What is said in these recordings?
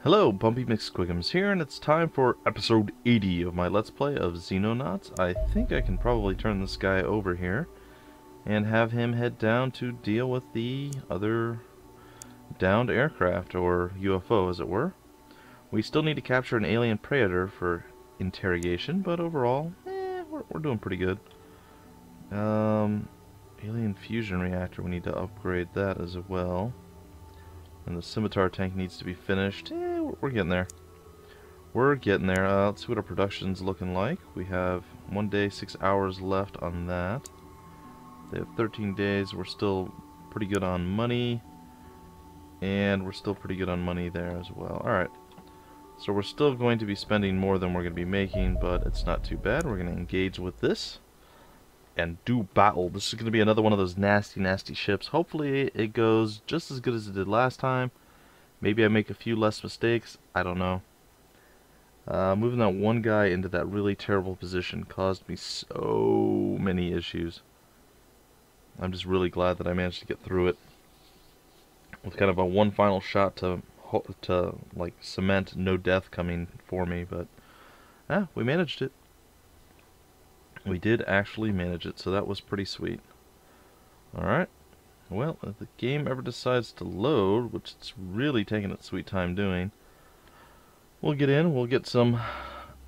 Hello, Bumpy McSquigums here, and it's time for episode 80 of my Let's Play of Xenonauts. I think I can probably turn this guy over here and have him head down to deal with the other downed aircraft, or UFO as it were. We still need to capture an alien predator for interrogation, but overall, we're doing pretty good. Alien fusion reactor, we need to upgrade that as well. And the scimitar tank needs to be finished. We're getting there. We're getting there. Let's see what our production's looking like. We have 1 day, 6 hours left on that. They have 13 days. We're still pretty good on money. And we're still pretty good on money there as well. Alright. So we're still going to be spending more than we're going to be making, but it's not too bad. We're going to engage with this and do battle. This is going to be another one of those nasty, nasty ships. Hopefully it goes just as good as it did last time. Maybe I make a few less mistakes. I don't know. Moving that one guy into that really terrible position caused me so many issues. I'm just really glad that I managed to get through it with kind of a one final shot to like cement no death coming for me. But we managed it. We did actually manage it, so that was pretty sweet. Alright, well, if the game ever decides to load, which it's really taking its sweet time doing, we'll get in, we'll get some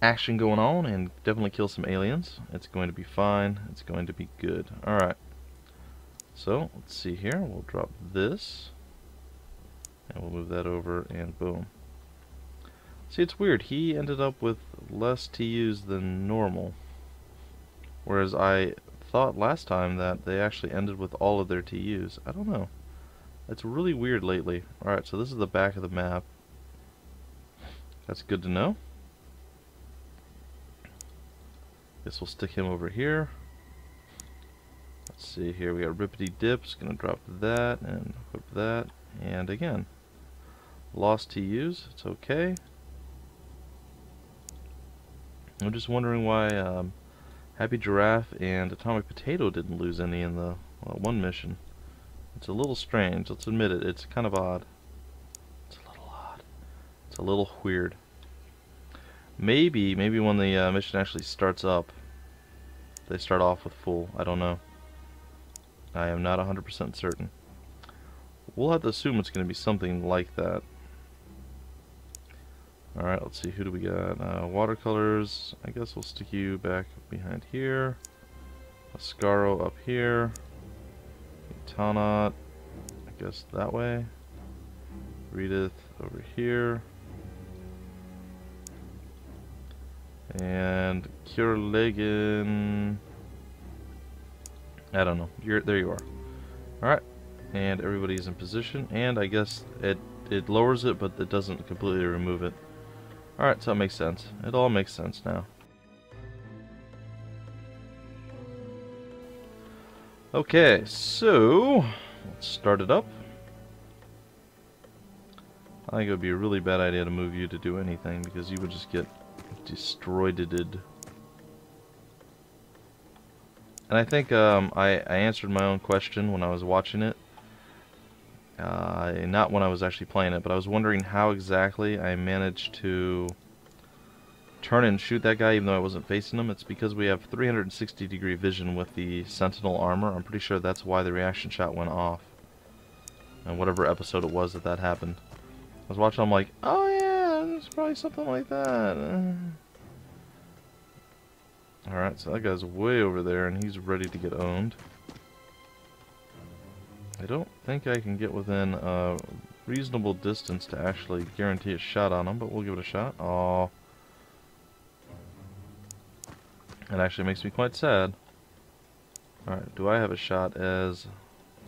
action going on, and definitely kill some aliens. It's going to be fine, it's going to be good. Alright, so let's see here, we'll drop this, and we'll move that over, and boom. See, it's weird, he ended up with less TUs than normal. Whereas I thought last time that they actually ended with all of their TUs. I don't know. It's really weird lately. Alright, so this is the back of the map. That's good to know. Guess we'll stick him over here. Let's see here. We got Rippity Dips. Gonna drop that and equip that. And again, lost TUs. It's okay. I'm just wondering why Happy Giraffe and Atomic Potato didn't lose any in the one mission. It's a little strange, let's admit it. It's kind of odd. It's a little odd. It's a little weird. Maybe when the mission actually starts up, they start off with full. I don't know. I am not 100% certain. We'll have to assume it's going to be something like that. Alright, let's see, who do we got? Watercolors, I guess we'll stick you back behind here. Ascaro up here. Xenonauts, I guess that way. Redith over here. And Kierlegan, I don't know. There you are. Alright, and everybody's in position, and I guess it lowers it, but it doesn't completely remove it. Alright, so it makes sense. It all makes sense now. Okay, so let's start it up. I think it would be a really bad idea to move you to do anything because you would just get destroyed. And I think I answered my own question when I was watching it. Not when I was actually playing it, but I was wondering how exactly I managed to turn and shoot that guy even though I wasn't facing him. It's because we have 360-degree vision with the Sentinel armor. I'm pretty sure that's why the reaction shot went off. And whatever episode it was that happened. I was watching, I'm like, oh yeah, it's probably something like that. Alright, so that guy's way over there and he's ready to get owned. I don't think I can get within a reasonable distance to actually guarantee a shot on him, but we'll give it a shot. Aww. It actually makes me quite sad. Alright, do I have a shot as...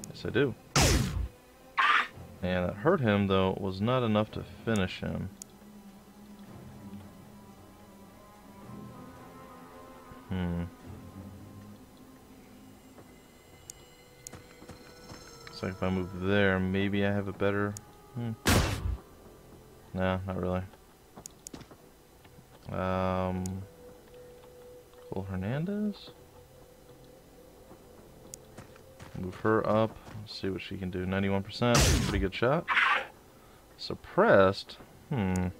Yes, I do. And that hurt him, though it was not enough to finish him. So if I move there, maybe I have a better... No, not really. Cole Hernandez? Move her up. Let's see what she can do. 91%. Pretty good shot. Suppressed. I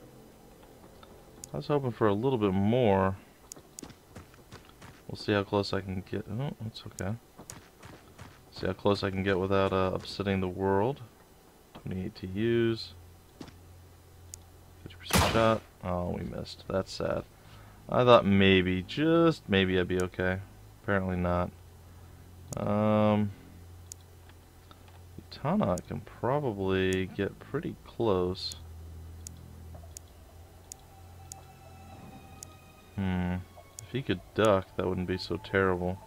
was hoping for a little bit more. We'll see how close I can get. Oh, that's okay. See how close I can get without upsetting the world. 28 to use. 50% shot. Oh, we missed. That's sad. I thought maybe, just maybe I'd be okay. Apparently not. Tana can probably get pretty close. If he could duck, that wouldn't be so terrible.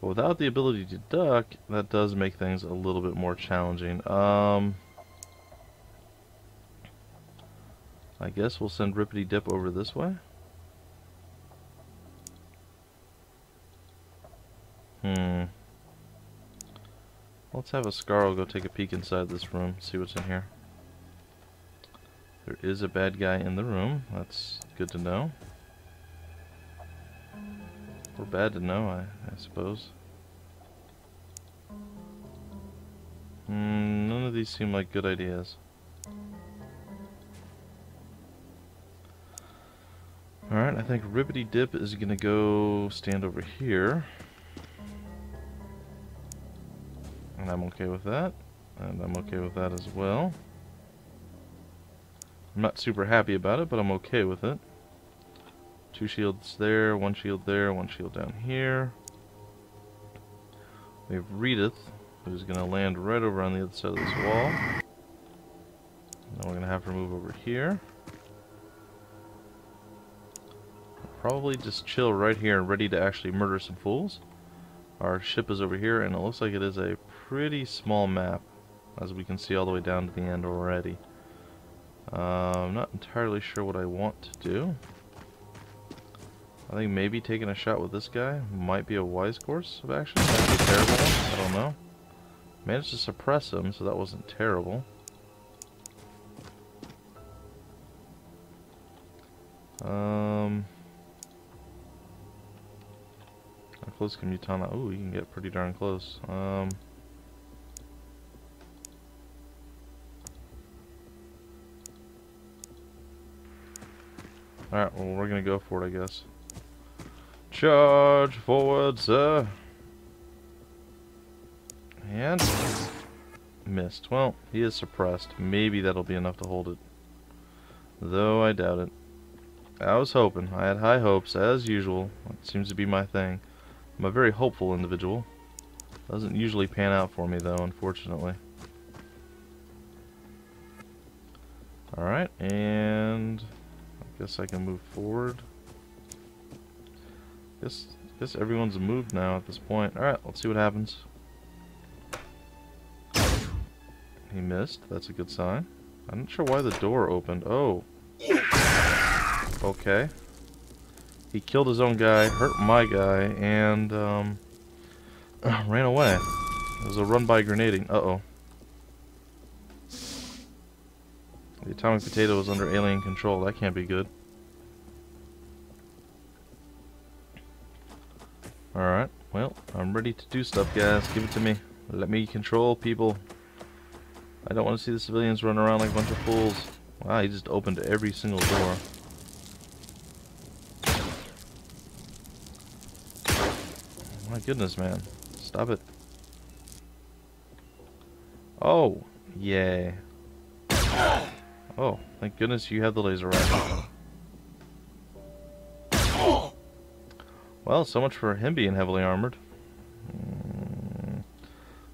But without the ability to duck, that does make things a little bit more challenging. I guess we'll send Rippity Dip over this way. Let's have a Scarl go take a peek inside this room, see what's in here. There is a bad guy in the room. That's good to know. Or bad to know, I suppose. None of these seem like good ideas. Alright, I think Rippity Dip is gonna go stand over here. And I'm okay with that. And I'm okay with that as well. I'm not super happy about it, but I'm okay with it. 2 shields there, 1 shield there, 1 shield down here. We have Redith, who's going to land right over on the other side of this wall. Then we're going to have her move over here. Probably just chill right here and ready to actually murder some fools. Our ship is over here, and it looks like it is a pretty small map, as we can see all the way down to the end already. I'm not entirely sure what I want to do. I think maybe taking a shot with this guy might be a wise course of action. Might be a terrible one. I don't know. Managed to suppress him, so that wasn't terrible. How close can Mutana? Ooh, you can get pretty darn close. Alright, well, we're gonna go for it, I guess. Charge forward, sir. And missed. Well, he is suppressed. Maybe that'll be enough to hold it. Though I doubt it. I was hoping. I had high hopes, as usual. That seems to be my thing. I'm a very hopeful individual. Doesn't usually pan out for me, though, unfortunately. Alright, and I guess I can move forward. Guess everyone's moved now at this point. Alright, let's see what happens. He missed. That's a good sign. I'm not sure why the door opened. Oh. Okay. He killed his own guy, hurt my guy, and ran away. It was a run-by grenading. Uh-oh. The atomic potato is under alien control. That can't be good. Alright, well, I'm ready to do stuff, guys. Give it to me. Let me control people. I don't want to see the civilians run around like a bunch of fools. Wow, he just opened every single door. My goodness, man. Stop it. Oh, yay. Oh, thank goodness you have the laser rifle. Well, so much for him being heavily armored.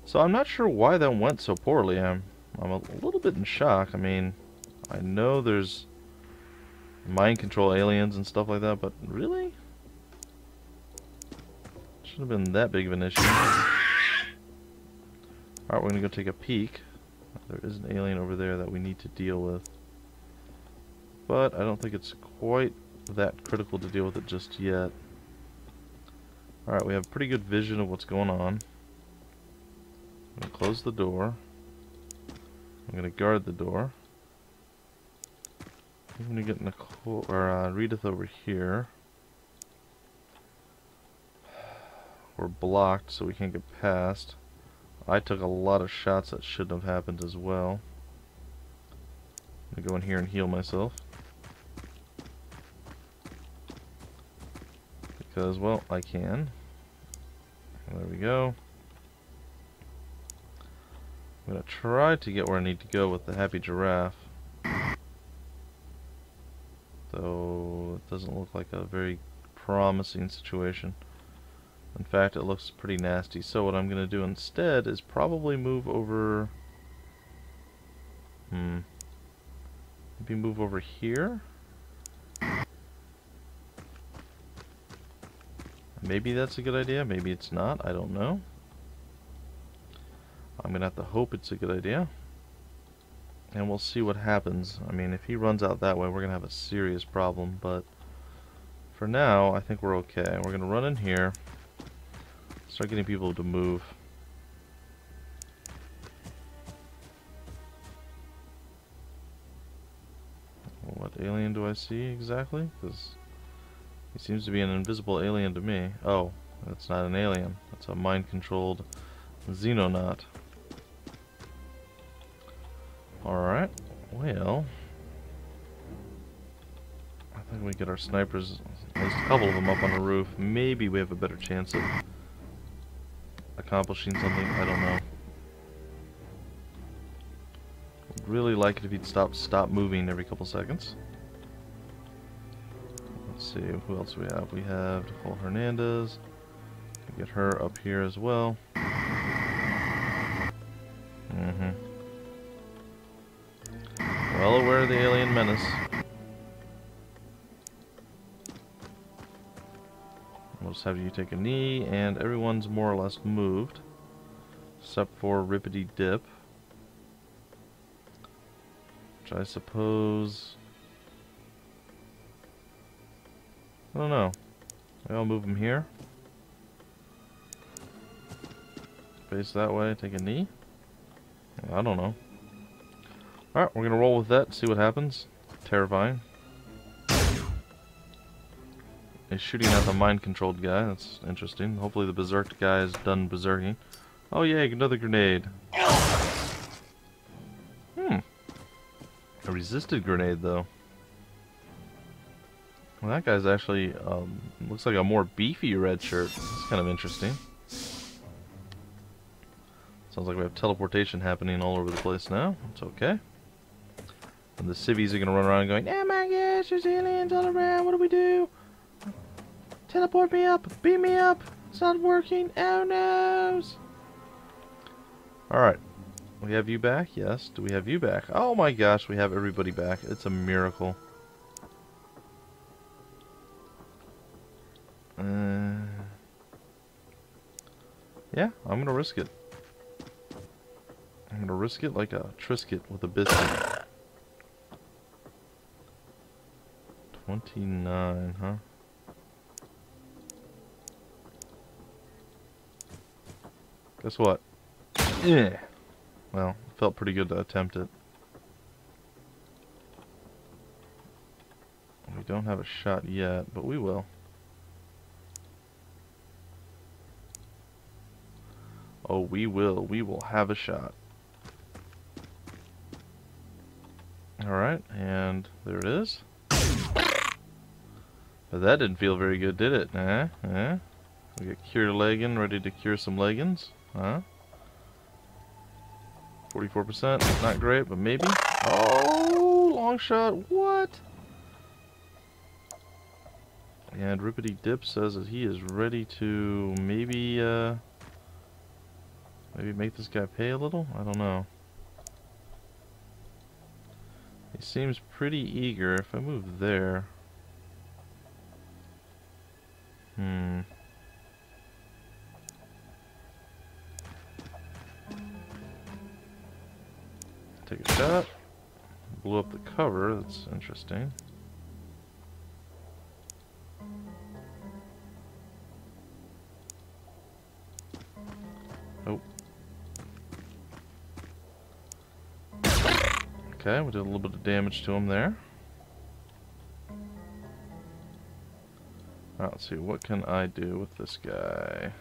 So I'm not sure why that went so poorly. I'm a little bit in shock. I mean, I know there's mind control aliens and stuff like that, but really? Shouldn't have been that big of an issue. Alright, we're gonna go take a peek. There is an alien over there that we need to deal with. But I don't think it's quite that critical to deal with it just yet. Alright, we have pretty good vision of what's going on. I'm going to close the door. I'm going to guard the door. I'm going to get Nicole, or Redith over here. We're blocked, so we can't get past. I took a lot of shots that shouldn't have happened as well. I'm gonna go in here and heal myself. Because, well, I can. There we go. I'm gonna try to get where I need to go with the happy giraffe. Though it doesn't look like a very promising situation. In fact, it looks pretty nasty. So what I'm gonna do instead is probably move over... Maybe move over here? Maybe that's a good idea, maybe it's not, I don't know. I'm gonna have to hope it's a good idea. And we'll see what happens. I mean, if he runs out that way, we're gonna have a serious problem, but for now, I think we're okay. We're gonna run in here, start getting people to move. What alien do I see exactly? Because he seems to be an invisible alien to me. Oh, that's not an alien. That's a mind-controlled Xenonaut. Alright, well... I think we get our snipers, at least a couple of them up on the roof. Maybe we have a better chance of accomplishing something. I don't know. Would really like it if he'd stop moving every couple seconds. Let's see, who else we have? We have Nicole Hernandez. Get her up here as well. Well aware of the alien menace. We'll just have you take a knee, and everyone's more or less moved. Except for Rippity Dip. Which I suppose... I don't know. Maybe I'll move him here. Face that way, take a knee. I don't know. Alright, we're gonna roll with that, see what happens. Terrifying. He's shooting at the mind-controlled guy, that's interesting. Hopefully the berserked guy is done berserking. Oh yay, another grenade. A resisted grenade though. Well, that guy's actually, looks like a more beefy red shirt. That's kind of interesting. Sounds like we have teleportation happening all over the place now. It's okay. And the civvies are going to run around going, oh my gosh, there's aliens all around, what do we do? Teleport me up, beam me up, it's not working, oh no! Alright, we have you back? Yes. Do we have you back? Oh my gosh, we have everybody back. It's a miracle. Yeah, I'm going to risk it. I'm going to risk it like a Triscuit with a biscuit. 29, huh? Guess what? Yeah. Well, felt pretty good to attempt it. We don't have a shot yet, but we will. Oh, we will. We will have a shot. Alright, and there it is. But that didn't feel very good, did it? We got cure legging, ready to cure some leggings. 44%, not great, but maybe. Oh, long shot, what? And Rippity Dip says that he is ready to maybe make this guy pay a little? I don't know. He seems pretty eager. If I move there... Take a shot. Blew up the cover. That's interesting. Oh. Okay, we did a little bit of damage to him there. Alright, let's see, what can I do with this guy?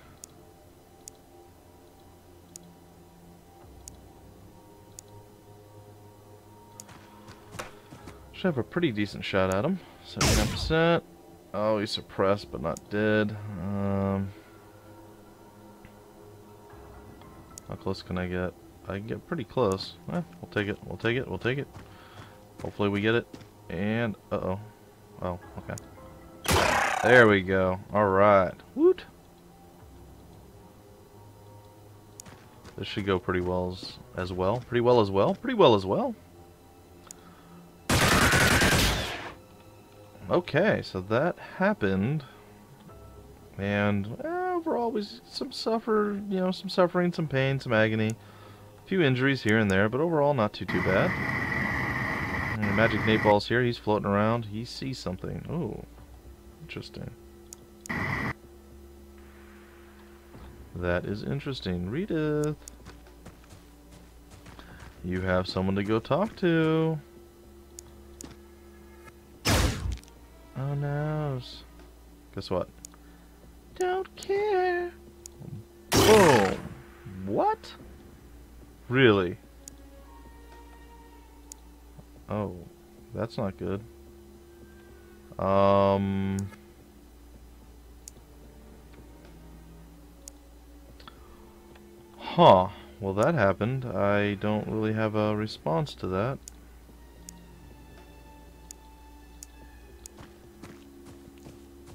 Actually have a pretty decent shot at him. 79%. Oh, he's suppressed but not dead. How close can I get? I can get pretty close. We'll take it. We'll take it. We'll take it. Hopefully we get it. And, uh-oh. Oh, okay. There we go. Alright. Woot! This should go pretty well as well. Pretty well as well. Pretty well as well. Okay, so that happened. And overall, was some suffering, some pain, some agony. A few injuries here and there, but overall not too bad. And Magic Nate Ball's here. He's floating around. He sees something. Oh, interesting. That is interesting. Readeth. You have someone to go talk to. Oh no. Guess what? Don't care. Boom. What? Really? Oh, that's not good. Huh. Well, that happened. I don't really have a response to that.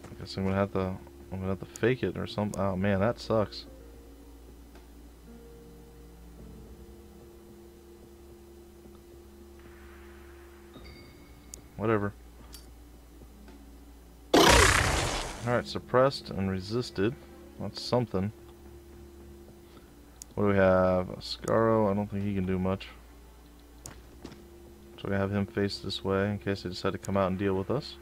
I guess I'm gonna have to fake it or something. Oh man, that sucks. Whatever. Alright, suppressed and resisted. That's something. What do we have? Scaro, I don't think he can do much. So we have him face this way in case they decide to come out and deal with us.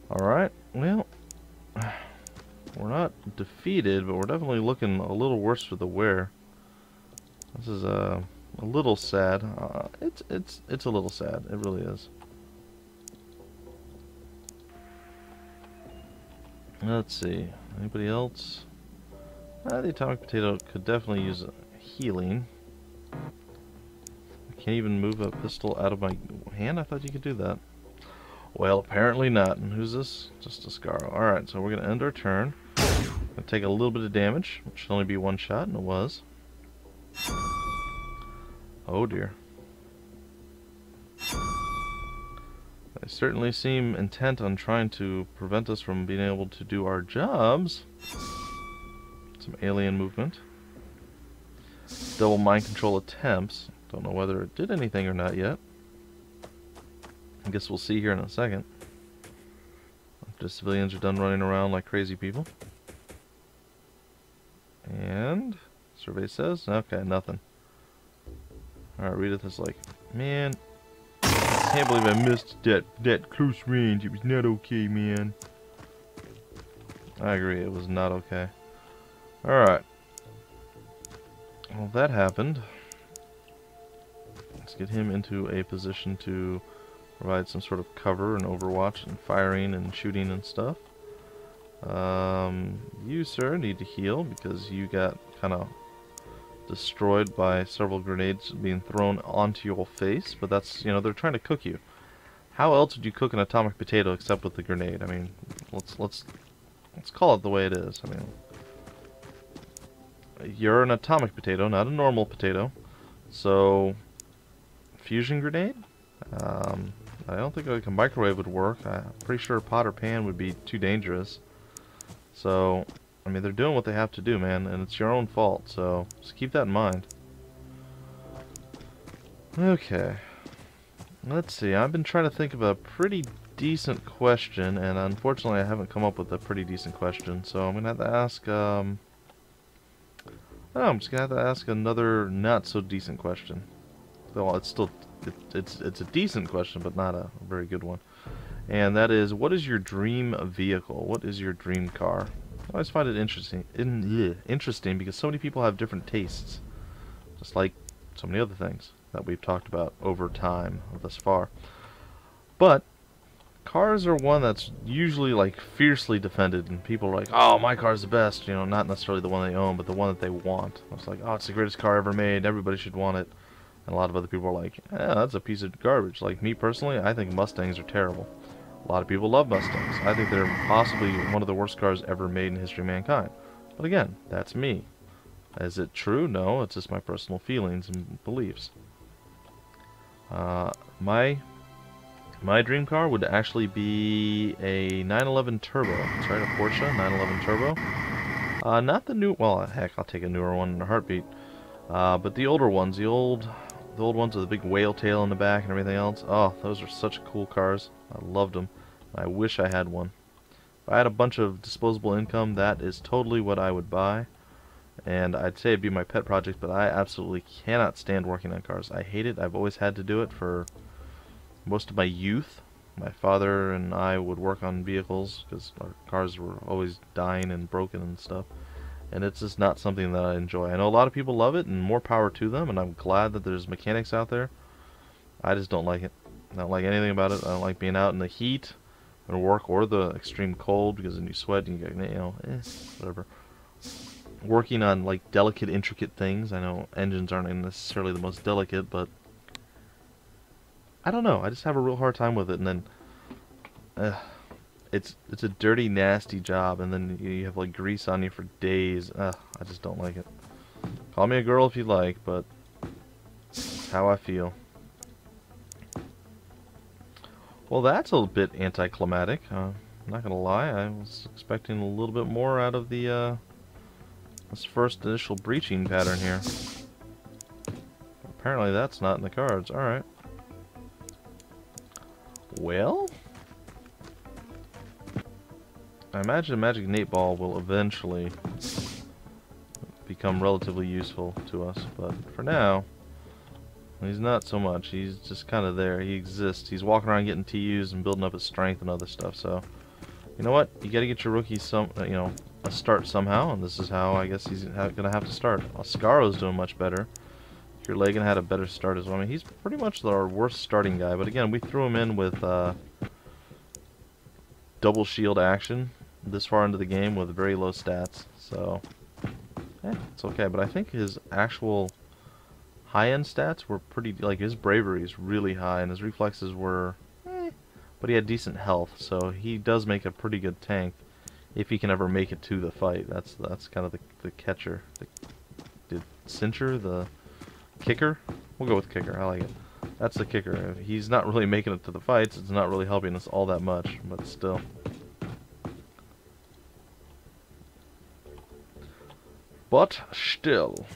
Alright, well, we're not defeated, but we're definitely looking a little worse for the wear. This is a little sad. It's a little sad. It really is. Let's see. Anybody else? The Atomic Potato could definitely use healing. I can't even move a pistol out of my hand? I thought you could do that. Well, apparently not. And who's this? Just a Scaro. Alright, so we're going to end our turn. Gonna take a little bit of damage, which should only be one shot, and it was. Oh dear. They certainly seem intent on trying to prevent us from being able to do our jobs. Some alien movement. Double mind control attempts. Don't know whether it did anything or not yet. I guess we'll see here in a second. After civilians are done running around like crazy people. And survey says, okay, nothing. Alright, Readeth is like, man, I can't believe I missed that close range. It was not okay, man. I agree, it was not okay. Alright. Well, that happened. Let's get him into a position to provide some sort of cover and overwatch and firing and shooting and stuff. You, sir, need to heal because you got kind of destroyed by several grenades being thrown onto your face. But that's, you know, they're trying to cook you. How else would you cook an atomic potato except with the grenade? I mean, let's call it the way it is. I mean, you're an atomic potato, not a normal potato. So, fusion grenade? I don't think like a microwave would work. I'm pretty sure a pot or pan would be too dangerous. So, I mean, they're doing what they have to do, man, and it's your own fault. So, just keep that in mind. Okay. Let's see. I've been trying to think of a pretty decent question, and unfortunately I haven't come up with a pretty decent question. So, I'm going to have to ask, I'm just going to have to ask another not so decent question. Well, it's still, it's a decent question, but not a very good one. And that is, what is your dream vehicle? What is your dream car? I always find it interesting because so many people have different tastes. Just like so many other things that we've talked about over time thus far. But cars are one that's usually like fiercely defended, and people are like, oh, my car's the best, you know, not necessarily the one they own, but the one that they want. It's like, oh, it's the greatest car ever made, everybody should want it. And a lot of other people are like, that's a piece of garbage. Like me personally, I think Mustangs are terrible. A lot of people love Mustangs. I think they're possibly one of the worst cars ever made in the history of mankind. But again, that's me. Is it true? No, it's just my personal feelings and beliefs. My dream car would actually be a 911 Turbo. That's right, a Porsche 911 Turbo. Not the new. Well, heck, I'll take a newer one in a heartbeat. But the older ones, the old ones with the big whale tail in the back and everything else. Oh, those are such cool cars. I loved them. I wish I had one. If I had a bunch of disposable income, that is totally what I would buy. And I'd say it'd be my pet project, but I absolutely cannot stand working on cars. I hate it. I've always had to do it for most of my youth. My father and I would work on vehicles because our cars were always dying and broken and stuff. And it's just not something that I enjoy. I know a lot of people love it, and more power to them, and I'm glad that there's mechanics out there. I just don't like it. I don't like anything about it. I don't like being out in the heat and work, or the extreme cold, because then you sweat and you get, whatever. Working on like delicate, intricate things. I know engines aren't necessarily the most delicate, but I don't know. I just have a real hard time with it, and then it's a dirty, nasty job, and then you have like grease on you for days. I just don't like it. Call me a girl if you like, but it's how I feel. Well, that's a bit anticlimactic. I'm not gonna lie. I was expecting a little bit more out of the this first initial breaching pattern here. Apparently, that's not in the cards. All right. Well, I imagine a magic Nate ball will eventually become relatively useful to us, but for now, he's not so much. He's just kind of there. He exists. He's walking around getting TUs and building up his strength and other stuff. So, you know what? You got to get your rookie a start somehow, and this is how I guess he's gonna have to start. Oscaro's doing much better. Legan had a better start as well. I mean, he's pretty much our worst starting guy, but again, we threw him in with double shield action this far into the game with very low stats, so it's okay. But I think his actual high-end stats were pretty, like his bravery is really high, and his reflexes were, but he had decent health, so he does make a pretty good tank if he can ever make it to the fight. That's kind of the catcher, the cincher, the kicker? We'll go with kicker. I like it. That's the kicker. If he's not really making it to the fights, it's not really helping us all that much, but still. But still,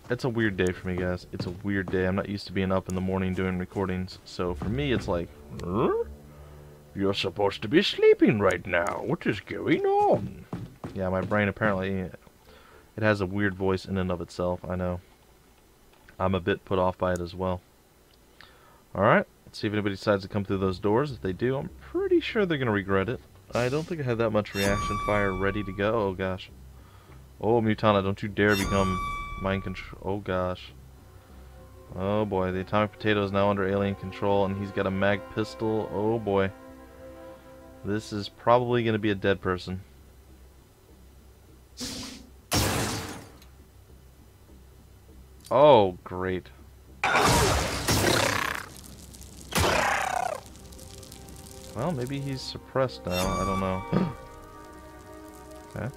it's a weird day for me, guys. It's a weird day. I'm not used to being up in the morning doing recordings, so for me it's like, you're supposed to be sleeping right now. What is going on? Yeah, my brain apparently, it has a weird voice in and of itself, I know. I'm a bit put off by it as well. Alright, let's see if anybody decides to come through those doors. If they do, I'm pretty sure they're going to regret it. I don't think I have that much reaction fire ready to go. Oh gosh. Oh, Mutana, don't you dare become mind control. Oh gosh. Oh boy, the atomic potato is now under alien control, and he's got a mag pistol. Oh boy. This is probably going to be a dead person. Oh, great. Well, maybe he's suppressed now. I don't know. Okay.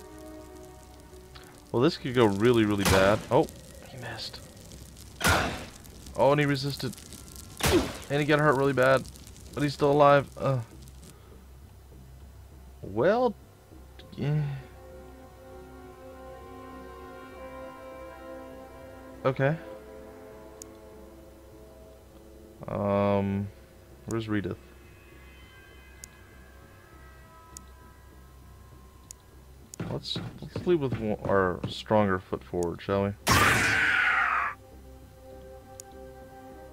Well, this could go really, really bad. Oh, he missed. Oh, and he resisted. And he got hurt really bad. But he's still alive. Well, yeah. Okay. Where's Redith? Let's lead with our stronger foot forward, shall we?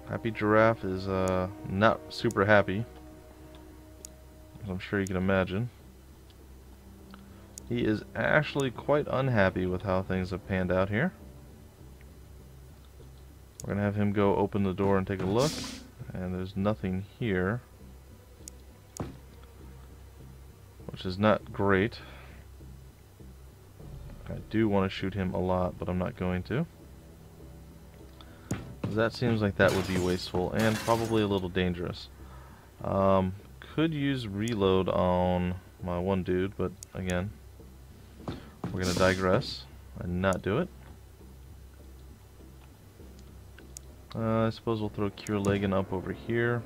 Happy Giraffe is not super happy, as I'm sure you can imagine. He is actually quite unhappy with how things have panned out here. We're gonna have him go open the door and take a look, and there's nothing here, which is not great. I do want to shoot him a lot, but I'm not going to. That seems like that would be wasteful and probably a little dangerous. Could use reload on my one dude, but again, we're gonna digress and not do it. I suppose we'll throw Cure Legan up over here.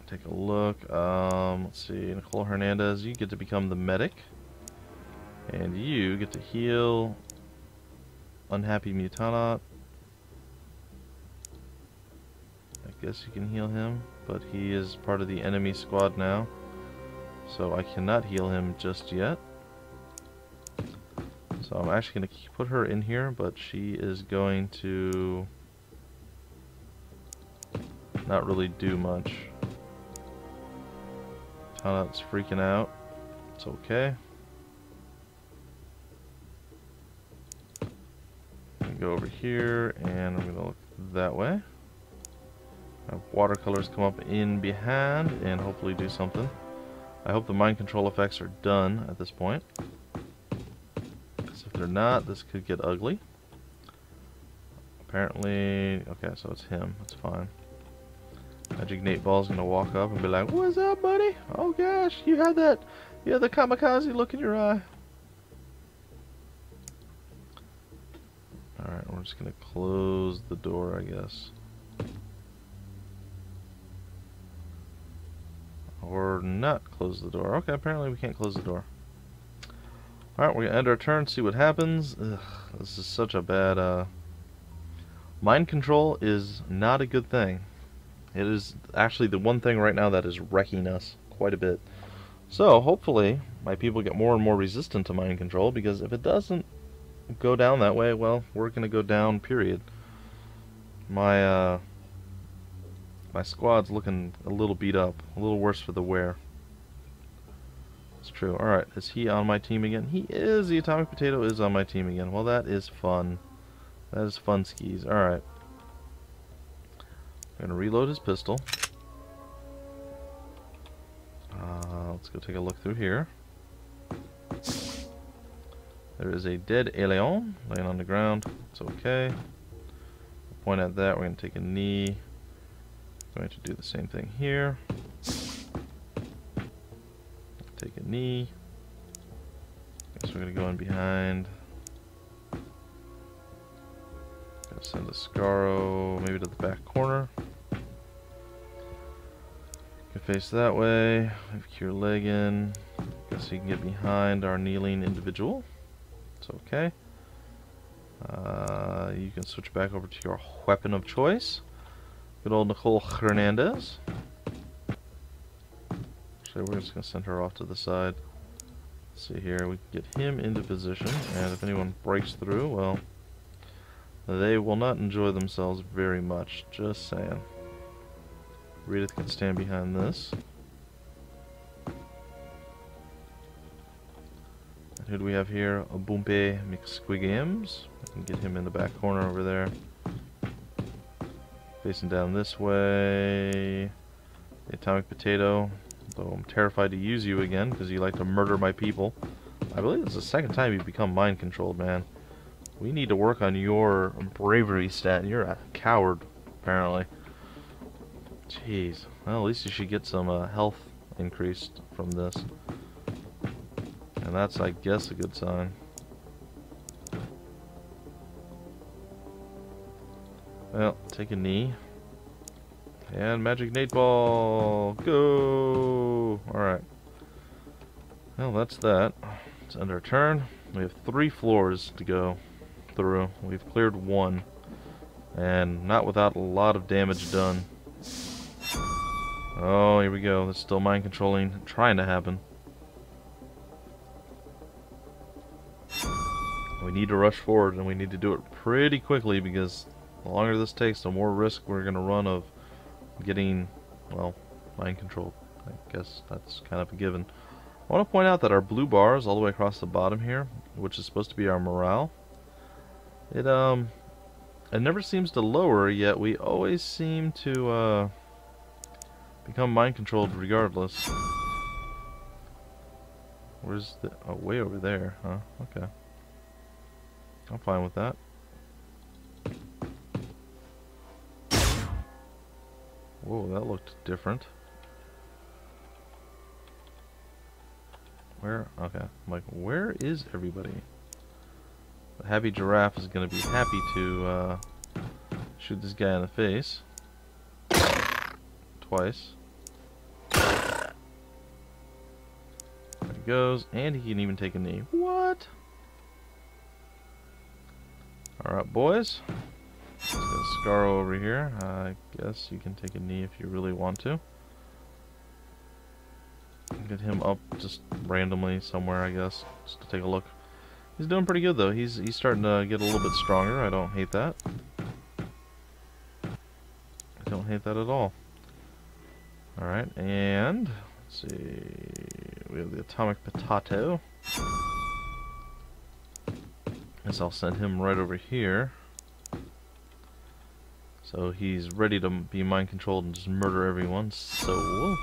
Take a look. Let's see. Nicole Hernandez, you get to become the medic. And you get to heal Unhappy Mutanot. I guess you can heal him, but he is part of the enemy squad now. So I cannot heal him just yet. So I'm actually going to put her in here, but she is going to not really do much. Mutanot's freaking out. It's okay. Go over here, and I'm gonna look that way. Have watercolors come up in behind and hopefully do something. I hope the mind control effects are done at this point, because if they're not, this could get ugly. Apparently, okay, so it's him. That's fine. Magic Nate Ball's gonna walk up and be like, "What's up, buddy? Oh gosh, you had the kamikaze look in your eye." Alright, we're just going to close the door, I guess. Or not close the door. Okay, apparently we can't close the door. Alright, we're going to end our turn, see what happens. Ugh, this is such a bad... Mind control is not a good thing. It is actually the one thing right now that is wrecking us quite a bit. So, hopefully, my people get more and more resistant to mind control, because if it doesn't go down that way, well, we're gonna go down, period. My my squad's looking a little beat up, a little worse for the wear. It's true. Alright, is he on my team again? He is. The Atomic Potato is on my team again. Well, that is fun. That is fun skis. Alright. I'm gonna reload his pistol. Let's go take a look through here. There is a dead alien laying on the ground. It's okay. Point at that. We're going to take a knee. Going to do the same thing here. Take a knee. Guess we're going to go in behind. Gonna send a Scaro maybe to the back corner. Can face that way. We have Cure Legan. Guess he can get behind our kneeling individual. It's okay. You can switch back over to your weapon of choice. Good old Nicole Hernandez. Actually, we're just going to send her off to the side. Let's see here. We can get him into position. And if anyone breaks through, well, they will not enjoy themselves very much. Just saying. Redith can stand behind this. Who do we have here? Awww McSquigams. I can get him in the back corner over there. Facing down this way. The Atomic Potato. Though I'm terrified to use you again because you like to murder my people. I believe it's the second time you've become mind controlled, man. We need to work on your bravery stat. You're a coward, apparently. Jeez. Well, at least you should get some health increased from this. And that's, I guess, a good sign. Well, take a knee. And Magic Nate Ball! Go! Alright. Well, that's that. Let's end our turn. We have 3 floors to go through. We've cleared 1. And not without a lot of damage done. Oh, here we go. There's still mind controlling trying to happen. We need to rush forward, and we need to do it pretty quickly, because the longer this takes, the more risk we're going to run of getting, well, mind controlled. I guess that's kind of a given. I want to point out that our blue bars all the way across the bottom here, which is supposed to be our morale, it never seems to lower, yet we always seem to become mind controlled regardless. Where's the... oh, way over there, huh? Okay. I'm fine with that. Whoa, that looked different. Where? Okay. I'm like, where is everybody? The happy giraffe is going to be happy to shoot this guy in the face. Twice. There he goes. And he can even take a knee. What? Alright, boys. Let's get Scarro over here. I guess you can take a knee if you really want to. Get him up just randomly somewhere, I guess, just to take a look. He's doing pretty good, though. He's starting to get a little bit stronger. I don't hate that. I don't hate that at all. Alright, and let's see. We have the atomic potato. Guess I'll send him right over here. So he's ready to be mind controlled and just murder everyone. So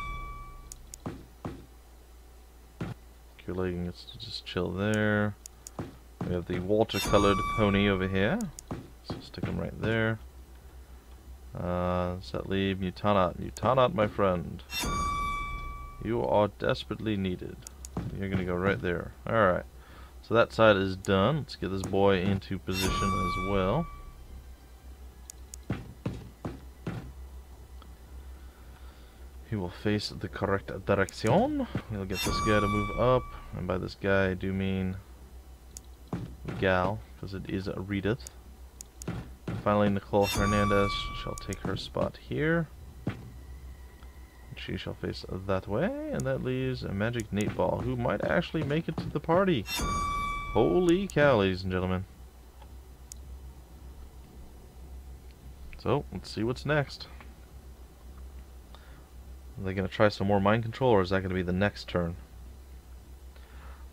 your legging gets to just chill there. We have the watercolored pony over here. So stick him right there. Does that leave Mutanaut? Mutanaut, my friend. You are desperately needed. You're gonna go right there. Alright. So that side is done. Let's get this boy into position as well. He will face the correct direction. We'll get this guy to move up. And by this guy, I do mean gal, because it is Redith. And finally, Nicole Hernandez shall take her spot here. And she shall face that way. And that leaves a Magic Nate Ball, who might actually make it to the party. Holy cow, ladies and gentlemen. So, let's see what's next. Are they going to try some more mind control, or is that going to be the next turn?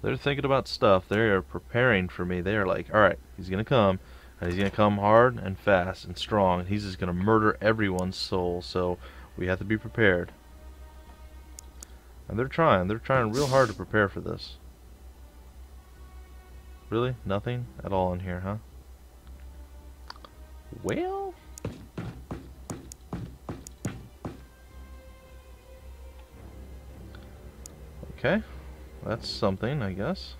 They're thinking about stuff. They are preparing for me. They are like, alright, he's going to come, and he's going to come hard and fast and strong, and he's just going to murder everyone's soul, so we have to be prepared. And they're trying real hard to prepare for this. Really? Nothing at all in here, huh? Well... okay, that's something, I guess.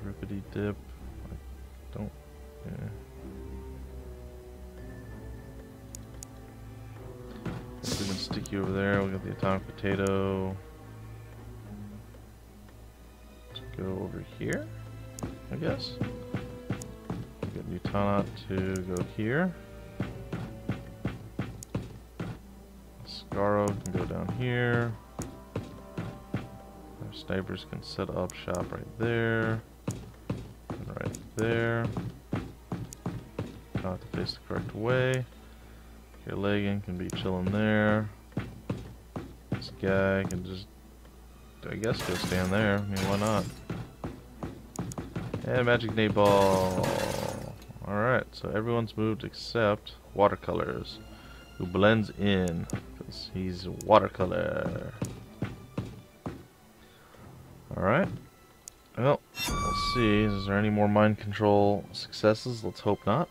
Rippity dip. I don't. Yeah. Guess we can stick you over there. We'll get the atomic potato. Let's go over here, I guess. Get Mutanaut to go here. Scarro can go down here. Our snipers can set up shop right there. And right there. Not to face the correct way. Your legging can be chilling there. This guy can just, I guess, go stand there. I mean, why not? And Magic Nate Ball. Alright, so everyone's moved except Watercolors, who blends in, because he's watercolor. Alright, well, we'll see. Is there any more mind control successes? Let's hope not.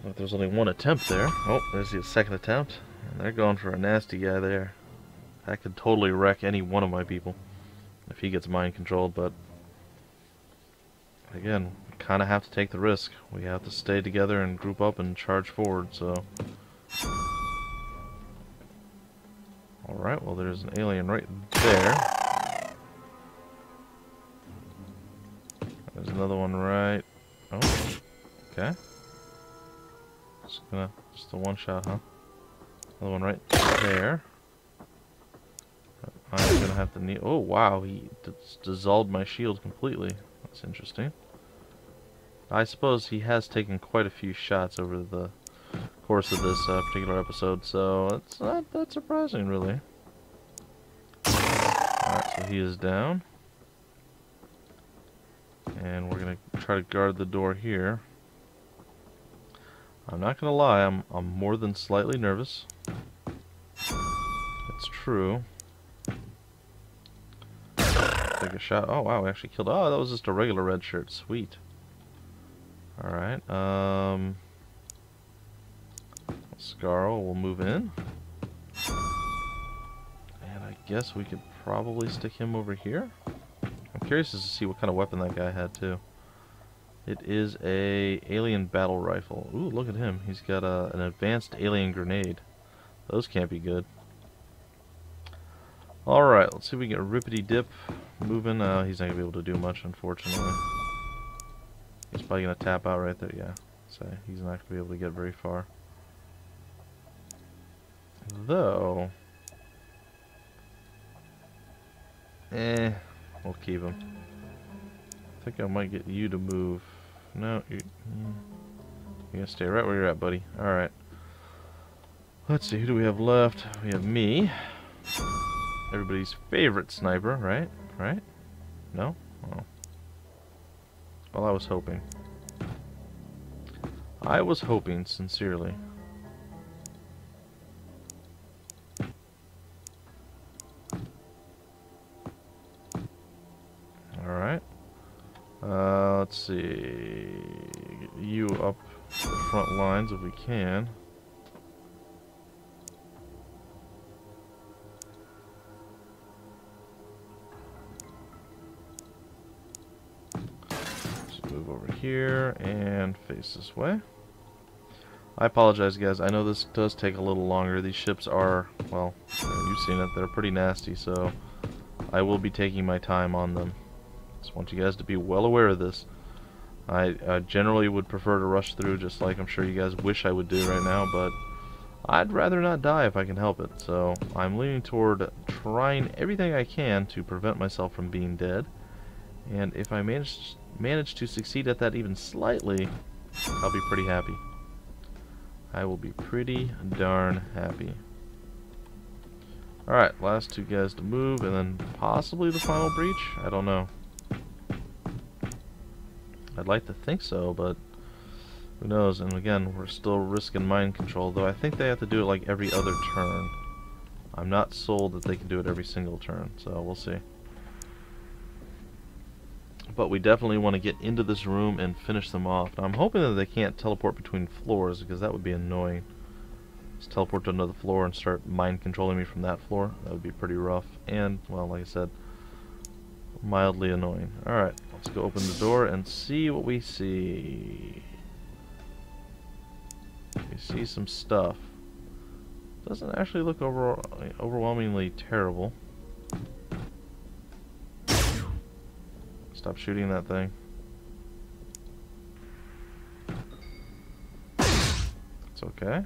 But there's only one attempt there. Oh, there's the second attempt. And they're going for a nasty guy there. That could totally wreck any one of my people if he gets mind controlled, but again, we kind of have to take the risk. We have to stay together and group up and charge forward, so. Alright, well there's an alien right there. There's another one right. Oh, okay. Just a one shot, huh? Another one right there. I'm gonna have to need. Oh wow, he dissolved my shield completely. That's interesting. I suppose he has taken quite a few shots over the course of this particular episode, so it's not that surprising, really. Alright, so he is down. And we're gonna try to guard the door here. I'm not gonna lie, I'm more than slightly nervous. It's true. take a shot. Oh wow, we actually killed. Oh, that was just a regular red shirt. Sweet. All right. Scarl will move in, and I guess we could probably stick him over here. I'm curious to see what kind of weapon that guy had too. It is a alien battle rifle. Ooh, look at him. He's got an advanced alien grenade. Those can't be good. Alright, let's see if we can get Rippity Dip moving. He's not going to be able to do much, unfortunately. He's probably going to tap out right there, yeah. So he's not going to be able to get very far. Though... we'll keep him. I think I might get you to move. No, you're going to stay right where you're at, buddy. Alright. Let's see, who do we have left? We have me. Everybody's favorite sniper, right? Right? No? Oh. Well, I was hoping. I was hoping, sincerely. Alright. Let's see. Get you up the front lines if we can. Move over here and face this way. I apologize, guys. I know this does take a little longer. These ships are, well, you've seen it. They're pretty nasty, so I will be taking my time on them. Just want you guys to be well aware of this. I generally would prefer to rush through, just like I'm sure you guys wish I would do right now, but I'd rather not die if I can help it. So I'm leaning toward trying everything I can to prevent myself from being dead. And if I manage to succeed at that even slightly, I'll be pretty happy. I will be pretty darn happy. Alright, last two guys to move, and then possibly the final breach? I don't know. I'd like to think so, but who knows? And again, we're still risking mind control, though I think they have to do it like every other turn. I'm not sold that they can do it every single turn, so we'll see. But we definitely want to get into this room and finish them off. Now, I'm hoping that they can't teleport between floors, because that would be annoying. Just teleport to another floor and start mind controlling me from that floor. That would be pretty rough. And, well, like I said, mildly annoying. Alright, let's go open the door and see what we see. We see some stuff. Doesn't actually look overwhelmingly terrible. Stop shooting that thing. It's okay.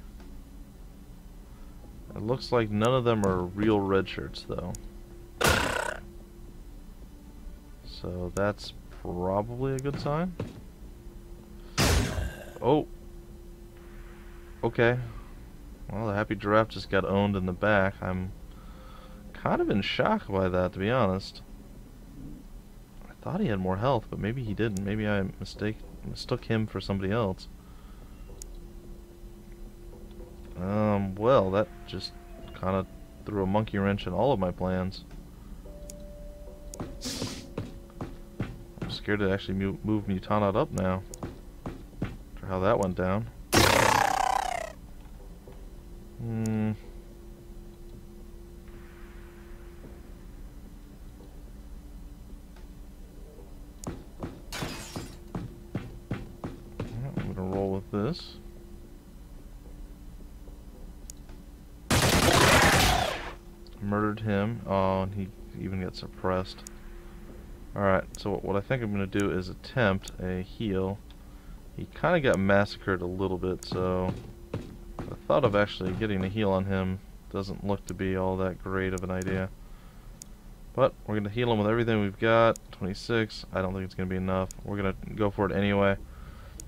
It looks like none of them are real red shirts, though. So that's probably a good sign. Oh. Okay. Well, the happy giraffe just got owned in the back. I'm kind of in shock by that, to be honest. I thought he had more health, but maybe he didn't. Maybe I mistook him for somebody else. Well, that just kind of threw a monkey wrench in all of my plans. I'm scared to actually move Mutanot up now, after how that went down. I'm gonna roll with this. Murdered him. Oh, and he even got suppressed. Alright, so what I think I'm going to do is attempt a heal. He kind of got massacred a little bit, so the thought of actually getting a heal on him doesn't look to be all that great of an idea. But we're going to heal him with everything we've got. 26. I don't think it's going to be enough. We're going to go for it anyway.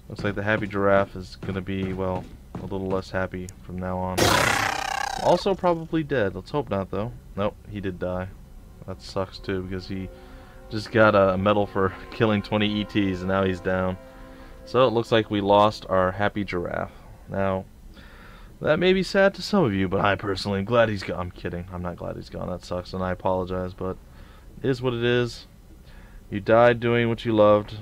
Looks like the happy giraffe is going to be, well, a little less happy from now on. Also probably dead. Let's hope not, though. Nope, he did die. That sucks, too, because he just got a medal for killing 20 ETs, and now he's down. So it looks like we lost our happy giraffe. Now, that may be sad to some of you, but I personally am glad he's gone. I'm kidding. I'm not glad he's gone. That sucks, and I apologize, but it is what it is. You died doing what you loved,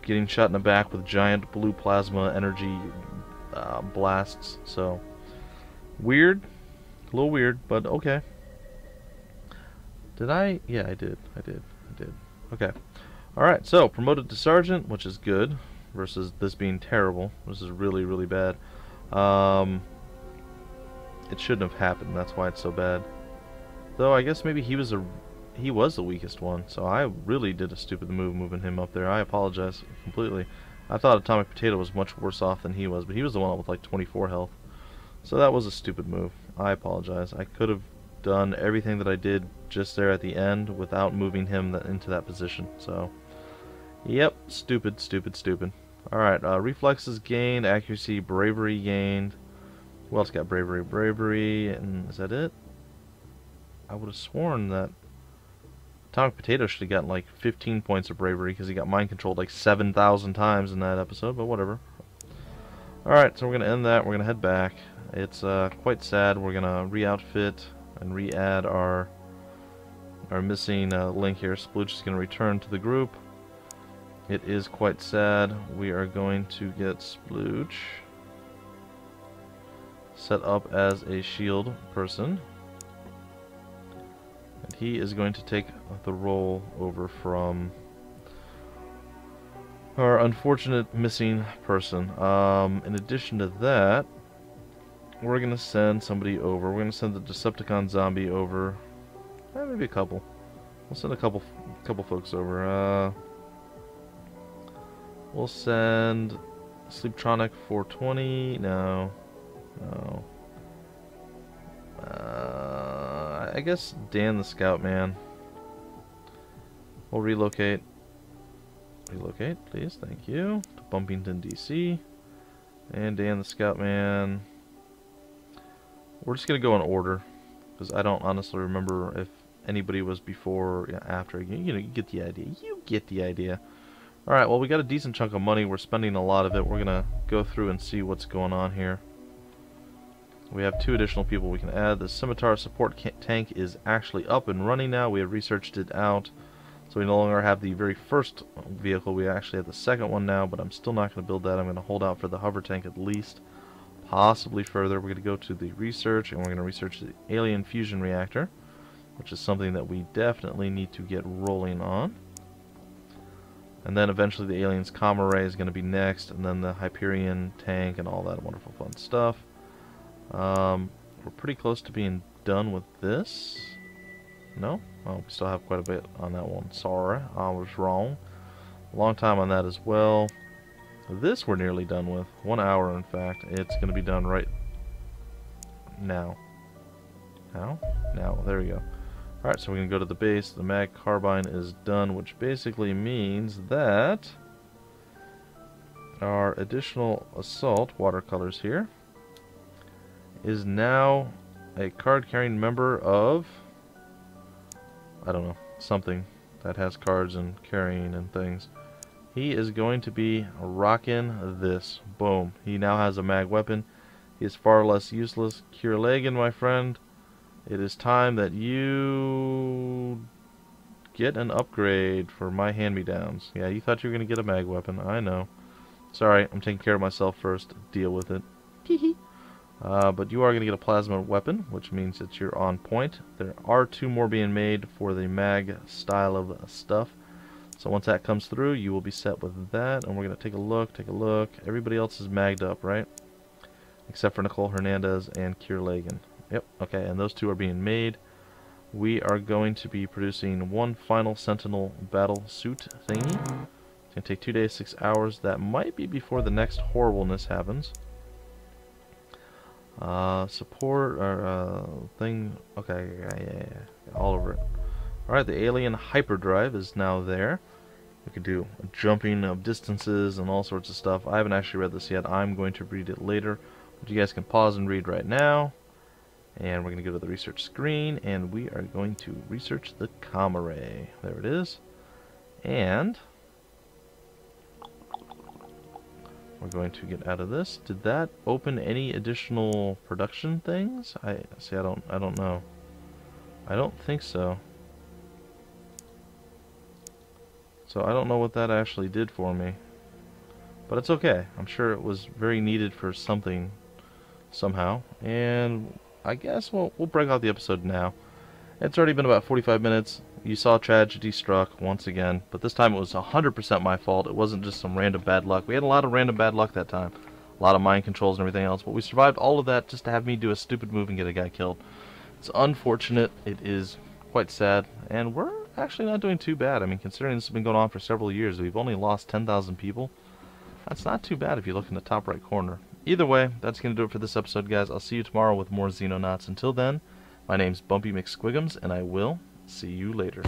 getting shot in the back with giant blue plasma energy blasts. So, weird. A little weird, but okay. Did I? Yeah, I did. I did. Okay. Alright, so promoted to sergeant, which is good, versus this being terrible. This is really, really bad. It shouldn't have happened. That's why it's so bad. Though I guess maybe he was the weakest one, so I really did a stupid move moving him up there. I apologize completely. I thought Atomic Potato was much worse off than he was, but he was the one with like 24 health. So that was a stupid move. I apologize. I could have done everything that I did just there at the end without moving him into that position. So, yep, stupid. Alright, reflexes gained, accuracy, bravery gained. Who else got bravery? Bravery, and is that it? I would have sworn that Atomic Potato should have gotten like 15 points of bravery because he got mind controlled like 7,000 times in that episode, but whatever. Alright, so we're going to end that. We're going to head back. It's quite sad. We're going to re-outfit and re-add our missing link here. Splooch is going to return to the group. It is quite sad. We are going to get Splooch set up as a shield person. And he is going to take the role over from our unfortunate missing person. In addition to that, we're going to send somebody over. We're going to send the Decepticon zombie over. Maybe a couple. We'll send a couple folks over. We'll send Sleeptronic 420. No. I guess Dan the Scout Man. We'll relocate. Relocate, please. Thank you. To Bumpington, DC. And Dan the Scout Man. We're just going to go in order, because I don't honestly remember if anybody was before or after. You know, you get the idea. You get the idea. Alright, well, we got a decent chunk of money. We're spending a lot of it. We're going to go through and see what's going on here. We have 2 additional people we can add. The Scimitar support tank is actually up and running now. We have researched it out. So we no longer have the very first vehicle. We actually have the second one now, but I'm still not going to build that. I'm going to hold out for the hover tank at least. Possibly further. We're going to go to the research, and we're going to research the alien fusion reactor, which is something that we definitely need to get rolling on. And then eventually the alien's Gamma Ray is going to be next, and then the Hyperion tank and all that wonderful fun stuff. We're pretty close to being done with this. No? Oh, we still have quite a bit on that one. Sorry, I was wrong. A long time on that as well. This we're nearly done with. 1 hour, in fact. It's going to be done right now. Now? Now. There we go. Alright, so we can go to the base. The mag carbine is done, which basically means that our additional assault watercolors here is now a card-carrying member of, I don't know, something that has cards and carrying and things. He is going to be rocking this. Boom. He now has a mag weapon. He is far less useless. Kurlagan, my friend, it is time that you get an upgrade for my hand-me-downs. Yeah, you thought you were going to get a mag weapon. I know. Sorry, I'm taking care of myself first. Deal with it. But you are going to get a plasma weapon, which means that you're on point. There are 2 more being made for the mag style of stuff. So once that comes through, you will be set with that. And we're going to take a look. Everybody else is magged up, right? Except for Nicole Hernandez and Kurlagan. Yep, okay, and those 2 are being made. We are going to be producing 1 final Sentinel battle suit thingy. It's going to take 2 days, 6 hours. That might be before the next horribleness happens. Support or thing. Okay, yeah, all over it. Alright, the alien hyperdrive is now there. We could do jumping of distances and all sorts of stuff. I haven't actually read this yet. I'm going to read it later. But you guys can pause and read right now. And we're going to go to the research screen, and we are going to research the Gamma Ray. There it is. And we're going to get out of this. Did that open any additional production things? I don't know. I don't think so. So I don't know what that actually did for me. But it's okay. I'm sure it was very needed for something, somehow. And I guess we'll break out the episode now. It's already been about 45 minutes. You saw tragedy struck once again, but this time it was 100% my fault. It wasn't just some random bad luck. We had a lot of random bad luck that time. A lot of mind controls and everything else, but we survived all of that just to have me do a stupid move and get a guy killed. It's unfortunate. It is quite sad, and we're actually not doing too bad. I mean, considering this has been going on for several years, we've only lost 10,000 people. That's not too bad if you look in the top right corner. Either way, that's going to do it for this episode, guys. I'll see you tomorrow with more Xenonauts. Until then, my name's Bumpy McSquigums, and I will see you later.